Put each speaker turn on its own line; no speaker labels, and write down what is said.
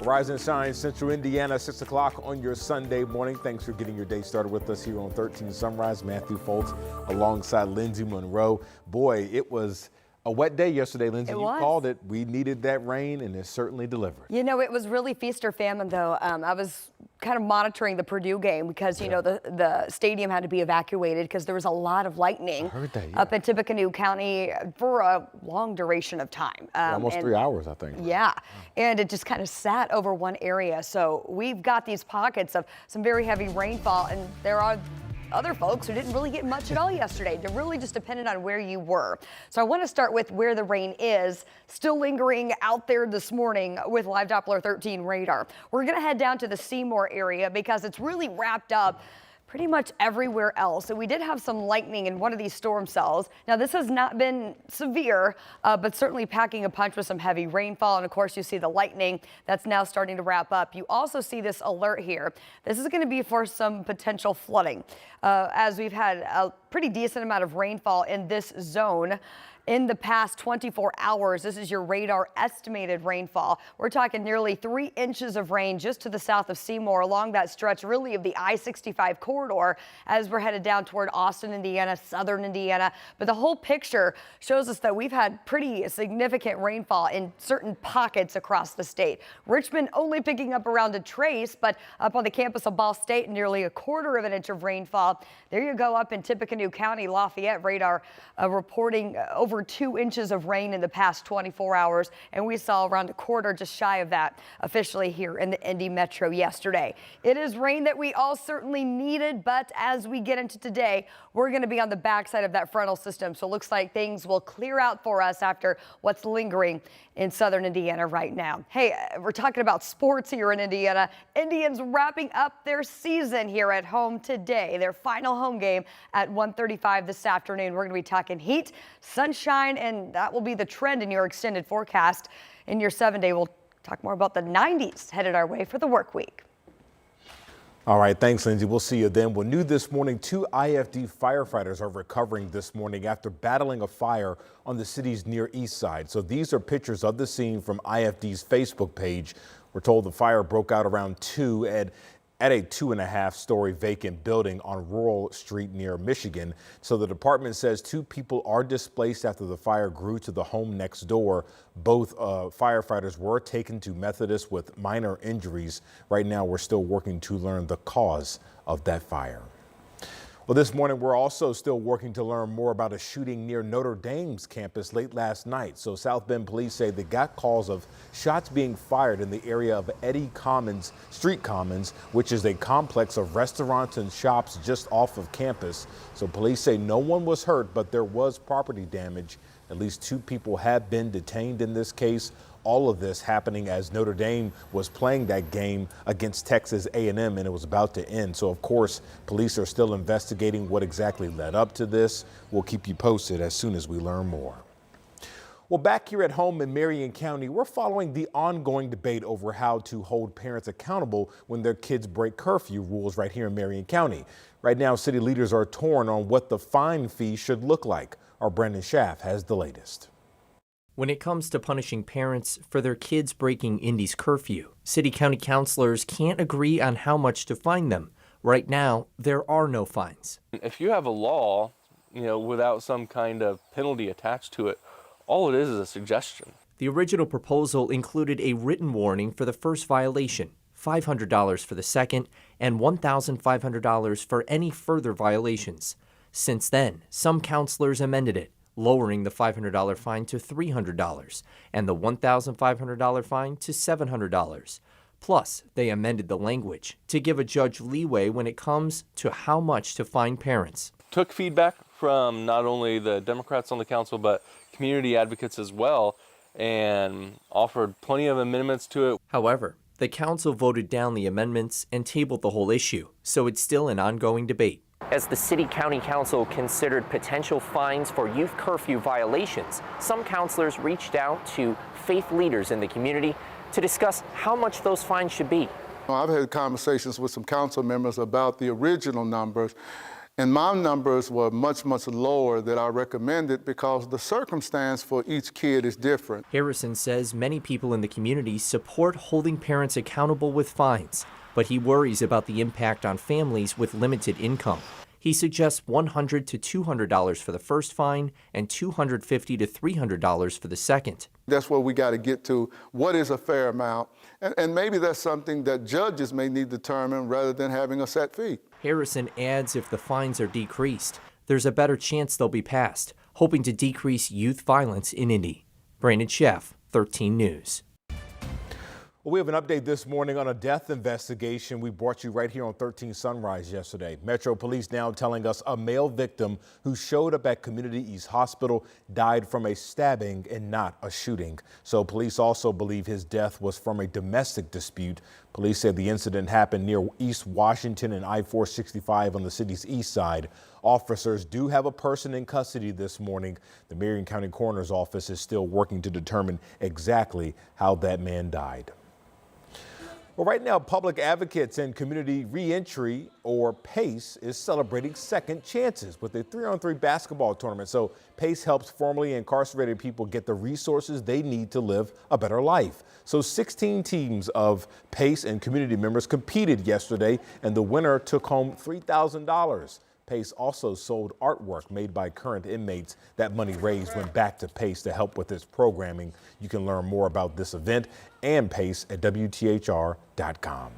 Rise and shine, Central Indiana, 6 o'clock on your Sunday morning. Thanks for getting your day started with us here on 13 Sunrise. Matthew Foltz alongside Lindsay Monroe. Boy, it was a wet day yesterday, Lindsay. You called it. We needed that rain, and it certainly delivered.
You know, it was really feast or famine, though. I was kind of monitoring the Purdue game because, you know, the stadium had to be evacuated because there was a lot of lightning up in Tippecanoe County for a long duration of time.
Almost 3 hours, I think.
Yeah, and it just kind of sat over one area. So we've got these pockets of some very heavy rainfall, and there are other folks who didn't really get much at all yesterday. It really just depended on where you were. So I want to start with where the rain is still lingering out there this morning with Live Doppler 13 radar. We're going to head down to the Seymour area because it's really wrapped up pretty much everywhere else. So we did have some lightning in one of these storm cells. Now this has not been severe, but certainly packing a punch with some heavy rainfall. And of course you see the lightning that's now starting to wrap up. You also see this alert here. This is going to be for some potential flooding as we've had a pretty decent amount of rainfall in this zone. In the past 24 hours, this is your radar estimated rainfall. We're talking nearly 3 inches of rain just to the south of Seymour along that stretch really of the I-65 corridor as we're headed down toward Austin, Indiana, southern Indiana. But the whole picture shows us that we've had pretty significant rainfall in certain pockets across the state. Richmond only picking up around a trace, but up on the campus of Ball State, nearly 1/4 of an inch of rainfall. There you go up in Tippecanoe County, Lafayette radar reporting over 2 inches of rain in the past 24 hours, and we saw around 1/4, just shy of that, officially here in the Indy Metro yesterday. It is rain that we all certainly needed, but as we get into today, we're going to be on the backside of that frontal system, so it looks like things will clear out for us after what's lingering in southern Indiana right now. Hey, we're talking about sports here in Indiana. Indians wrapping up their season here at home today, their final home game at 1:35 this afternoon. We're going to be talking heat, sunshine, and that will be the trend in your extended forecast. In your 7-day, we'll talk more about the 90s headed our way for the work week.
All right, thanks, Lindsay. We'll see you then. Well, new this morning, 2 IFD firefighters are recovering this morning after battling a fire on the city's Near East Side. So these are pictures of the scene from IFD's Facebook page. We're told the fire broke out around 2 at a 2.5-story vacant building on Rural Street near Michigan. So the department says 2 people are displaced after the fire grew to the home next door. Both firefighters were taken to Methodist with minor injuries. Right now, we're still working to learn the cause of that fire. Well, this morning, we're also still working to learn more about a shooting near Notre Dame's campus late last night. So South Bend police say they got calls of shots being fired in the area of Eddy Commons, Street Commons, which is a complex of restaurants and shops just off of campus. So police say no one was hurt, but there was property damage. At least 2 people have been detained in this case. All of this happening as Notre Dame was playing that game against Texas A&M, and it was about to end. So, of course, police are still investigating what exactly led up to this. We'll keep you posted as soon as we learn more. Well, back here at home in Marion County, we're following the ongoing debate over how to hold parents accountable when their kids break curfew rules right here in Marion County. Right now, city leaders are torn on what the fine fee should look like. Our Brandon Schaff has the latest.
When it comes to punishing parents for their kids breaking Indy's curfew, city-county councilors can't agree on how much to fine them. Right now, there are no fines.
If you have a law, without some kind of penalty attached to it, all it is a suggestion.
The original proposal included a written warning for the first violation, $500 for the second, and $1,500 for any further violations. Since then, some councilors amended it, lowering the $500 fine to $300 and the $1,500 fine to $700. Plus, they amended the language to give a judge leeway when it comes to how much to fine parents.
Took feedback from not only the Democrats on the council, but community advocates as well, and offered plenty of amendments to it.
However, the council voted down the amendments and tabled the whole issue, so it's still an ongoing debate. As the City-County Council considered potential fines for youth curfew violations, some councilors reached out to faith leaders in the community to discuss how much those fines should be.
I've had conversations with some council members about the original numbers, And my numbers were much, much lower than I recommended because the circumstance for each kid is different.
Harrison says many people in the community support holding parents accountable with fines, but he worries about the impact on families with limited income. He suggests $100 to $200 for the first fine and $250 to $300 for the second.
That's where we got to get to. What is a fair amount? And maybe that's something that judges may need to determine rather than having a set fee.
Harrison adds if the fines are decreased, there's a better chance they'll be passed, hoping to decrease youth violence in Indy. Brandon Sheff, 13 News.
Well, we have an update this morning on a death investigation we brought you right here on 13 Sunrise yesterday. Metro Police now telling us a male victim who showed up at Community East Hospital died from a stabbing and not a shooting. So police also believe his death was from a domestic dispute. Police said the incident happened near East Washington and I-465 on the city's east side. Officers do have a person in custody this morning. The Marion County Coroner's Office is still working to determine exactly how that man died. Well, right now, Public Advocates and Community Reentry, or PACE, is celebrating second chances with a 3-on-3 basketball tournament. So PACE helps formerly incarcerated people get the resources they need to live a better life. So 16 teams of PACE and community members competed yesterday, and the winner took home $3,000. PACE also sold artwork made by current inmates. That money raised went back to PACE to help with its programming. You can learn more about this event and PACE at WTHR.com.